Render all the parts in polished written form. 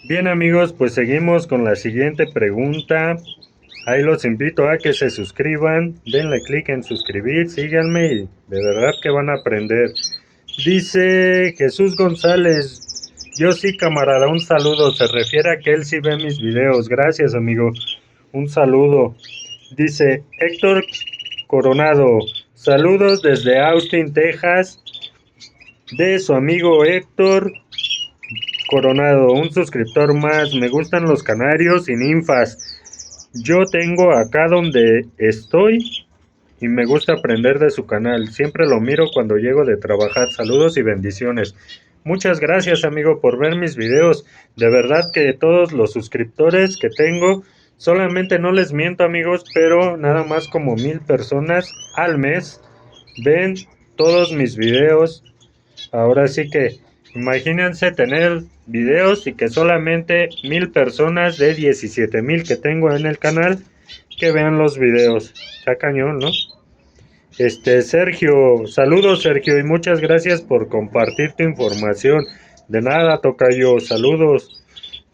Bien amigos, pues seguimos con la siguiente pregunta. Ahí los invito a que se suscriban, denle clic en suscribir, síganme y de verdad que van a aprender. Dice Jesús González, yo sí camarada, un saludo, se refiere a que él sí ve mis videos. Gracias amigo, un saludo. Dice Héctor Coronado, saludos desde Austin, Texas, de su amigo Héctor Coronado, un suscriptor más. Me gustan los canarios y ninfas. Yo tengo acá donde estoy y me gusta aprender de su canal. Siempre lo miro cuando llego de trabajar. Saludos y bendiciones. Muchas gracias amigo por ver mis videos. De verdad que todos los suscriptores que tengo, solamente no les miento amigos, pero nada más como 1000 personas al mes ven todos mis videos. Ahora sí que imagínense tener videos y que solamente 1000 personas de 17,000 que tengo en el canal que vean los videos. Está cañón, ¿no? Sergio, saludos Sergio y muchas gracias por compartir tu información. De nada, tocayo, saludos.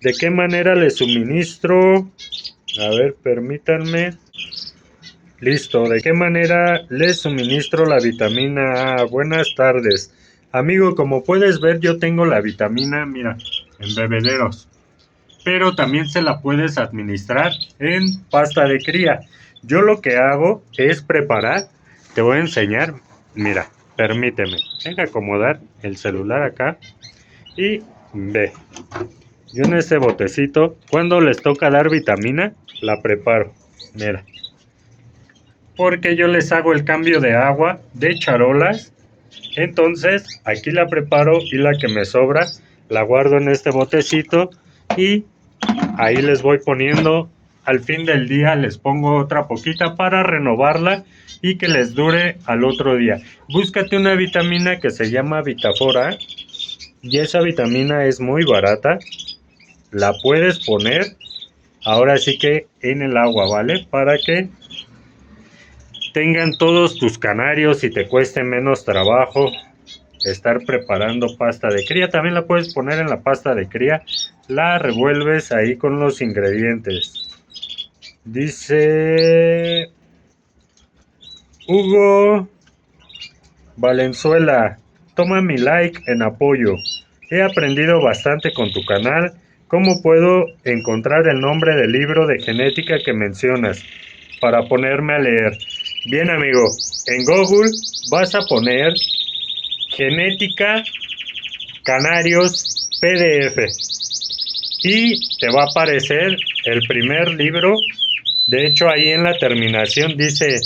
¿De qué manera le suministro? A ver, permítanme. Listo, ¿de qué manera les suministro la vitamina A? Buenas tardes. Amigo, como puedes ver, yo tengo la vitamina, mira, en bebederos, pero también se la puedes administrar en pasta de cría. Yo lo que hago es preparar, te voy a enseñar, mira, permíteme, tengo que acomodar el celular acá y ve, yo en este botecito, cuando les toca dar vitamina, la preparo, mira, porque yo les hago el cambio de agua de charolas. Entonces aquí la preparo y la que me sobra la guardo en este botecito y ahí les voy poniendo. Al fin del día les pongo otra poquita para renovarla y que les dure al otro día. Búscate una vitamina que se llama Vitafora y esa vitamina es muy barata. La puedes poner ahora sí que en el agua, ¿vale? Para que tengan todos tus canarios y te cueste menos trabajo estar preparando pasta de cría. También la puedes poner en la pasta de cría, la revuelves ahí con los ingredientes. Dice Hugo Valenzuela, toma mi like en apoyo. He aprendido bastante con tu canal. ¿Cómo puedo encontrar el nombre del libro de genética que mencionas para ponerme a leer? Bien amigo, en Google vas a poner genética Canarios PDF y te va a aparecer el primer libro. De hecho ahí en la terminación dice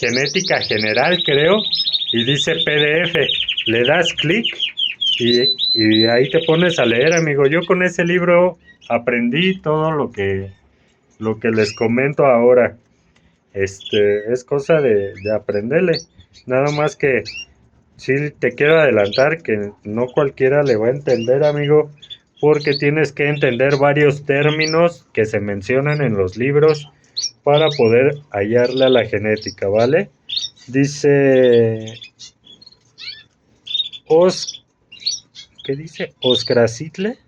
genética general creo y dice PDF. Le das clic y ahí te pones a leer amigo. Yo con ese libro aprendí todo lo que les comento ahora. Es cosa de aprenderle. Nada más que sí te quiero adelantar que no cualquiera le va a entender, amigo, porque tienes que entender varios términos que se mencionan en los libros para poder hallarle a la genética, ¿vale? Dice Os, ¿qué dice? Oscracitle.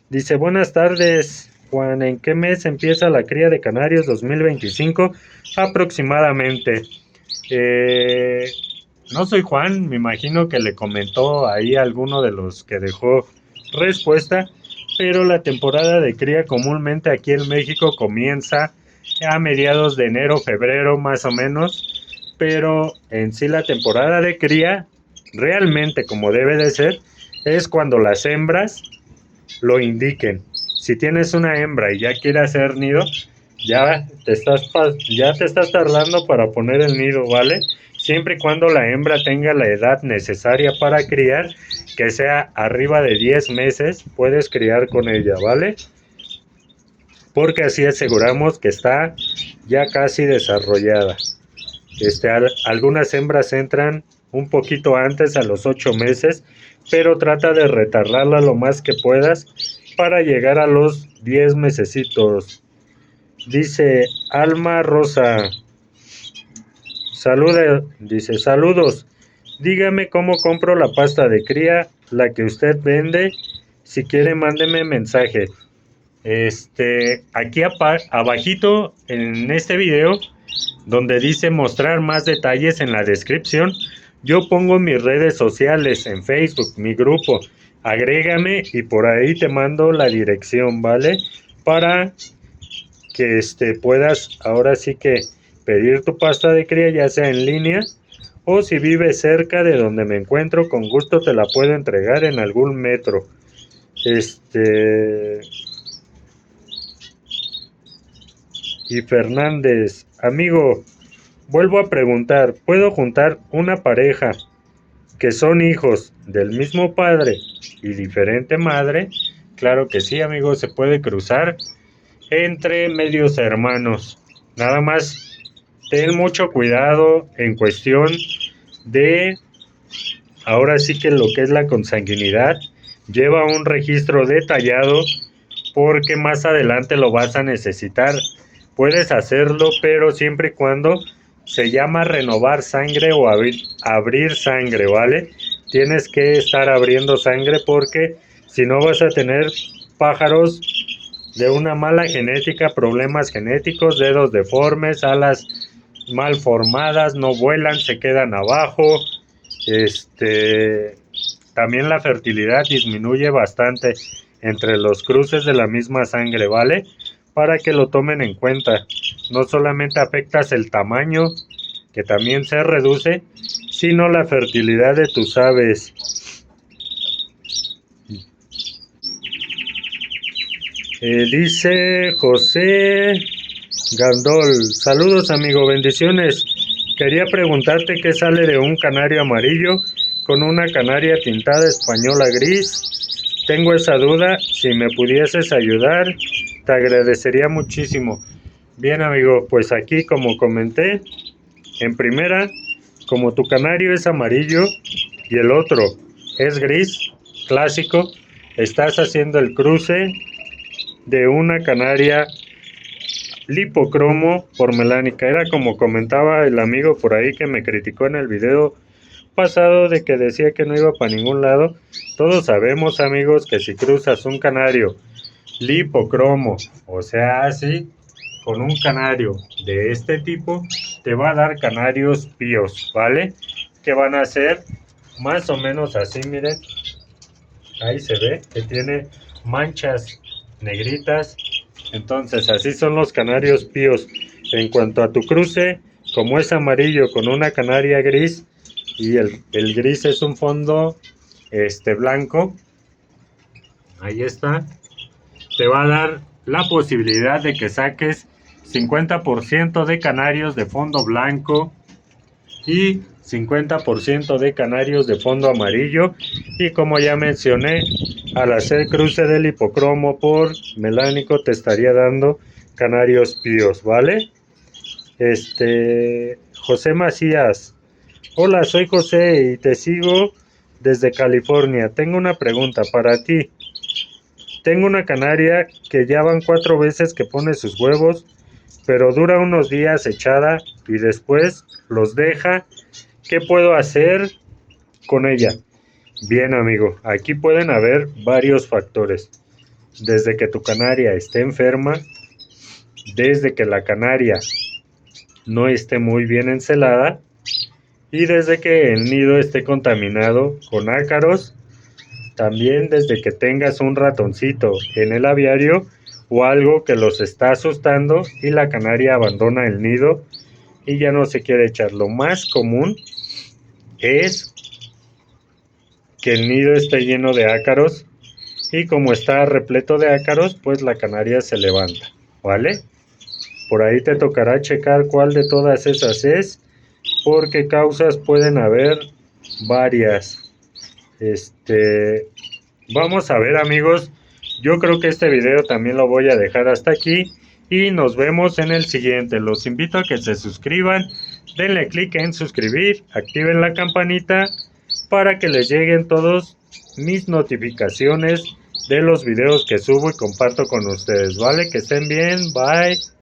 Dice, buenas tardes, Juan, ¿en qué mes empieza la cría de canarios 2025 aproximadamente? Eh, no soy Juan, me imagino que le comentó ahí a alguno de los que dejó respuesta, pero la temporada de cría comúnmente aquí en México comienza a mediados de enero, febrero más o menos, pero en sí la temporada de cría realmente como debe de ser es cuando las hembras lo indiquen. Si tienes una hembra y ya quiere hacer nido, ya te estás tardando para poner el nido, ¿vale? Siempre y cuando la hembra tenga la edad necesaria para criar, que sea arriba de 10 meses, puedes criar con ella, ¿vale? Porque así aseguramos que está ya casi desarrollada. Algunas hembras entran un poquito antes, a los 8 meses, pero trata de retardarla lo más que puedas para llegar a los 10 mesecitos. Dice Alma Rosa, dice saludos, dígame cómo compro la pasta de cría, la que usted vende, si quiere mándeme mensaje. Aquí abajito en este video, donde dice mostrar más detalles en la descripción, yo pongo mis redes sociales en Facebook, mi grupo. Agrégame y por ahí te mando la dirección, ¿vale? Para que puedas ahora sí que pedir tu pasta de cría, ya sea en línea o si vives cerca de donde me encuentro, con gusto te la puedo entregar en algún metro. Y Fernández, amigo, vuelvo a preguntar, ¿puedo juntar una pareja que son hijos del mismo padre y diferente madre? Claro que sí, amigo, se puede cruzar entre medios hermanos. Nada más ten mucho cuidado en cuestión de, ahora sí que lo que es la consanguinidad, lleva un registro detallado porque más adelante lo vas a necesitar. Puedes hacerlo, pero siempre y cuando se llama renovar sangre o abrir sangre, ¿vale? Tienes que estar abriendo sangre porque si no vas a tener pájaros de una mala genética, problemas genéticos, dedos deformes, alas mal formadas, no vuelan, se quedan abajo. También la fertilidad disminuye bastante entre los cruces de la misma sangre, ¿vale? Para que lo tomen en cuenta. No solamente afectas el tamaño, que también se reduce, sino la fertilidad de tus aves. Dice José Gandol, saludos amigo, bendiciones. Quería preguntarte qué sale de un canario amarillo con una canaria tintada española gris. Tengo esa duda, si me pudieses ayudar, te agradecería muchísimo. Bien amigo, pues aquí como comenté, en primera, como tu canario es amarillo y el otro es gris, clásico, estás haciendo el cruce de una canaria lipocromo por melánica. Era como comentaba el amigo por ahí que me criticó en el video pasado de que decía que no iba para ningún lado. Todos sabemos amigos que si cruzas un canario lipocromo, o sea así, con un canario de este tipo, te va a dar canarios píos, ¿vale? Que van a ser más o menos así, miren. Ahí se ve que tiene manchas negritas. Entonces así son los canarios píos. En cuanto a tu cruce, como es amarillo con una canaria gris y el gris es un fondo blanco, ahí está, te va a dar la posibilidad de que saques 50% de canarios de fondo blanco y 50% de canarios de fondo amarillo. Y como ya mencioné, al hacer cruce del hipocromo por melánico te estaría dando canarios píos, ¿vale? José Macías, hola, soy José y te sigo desde California. Tengo una pregunta para ti. Tengo una canaria que ya van 4 veces que pone sus huevos, pero dura unos días echada y después los deja. ¿Qué puedo hacer con ella? Bien amigo, aquí pueden haber varios factores. Desde que tu canaria esté enferma, desde que la canaria no esté muy bien encelada y desde que el nido esté contaminado con ácaros. También desde que tengas un ratoncito en el aviario o algo que los está asustando y la canaria abandona el nido y ya no se quiere echar. Lo más común es que el nido esté lleno de ácaros y como está repleto de ácaros, pues la canaria se levanta, ¿vale? Por ahí te tocará checar cuál de todas esas es, porque causas pueden haber varias. Vamos a ver amigos, yo creo que este video también lo voy a dejar hasta aquí y nos vemos en el siguiente. Los invito a que se suscriban, denle clic en suscribir, activen la campanita para que les lleguen todos mis notificaciones de los videos que subo y comparto con ustedes, ¿vale? Que estén bien, bye.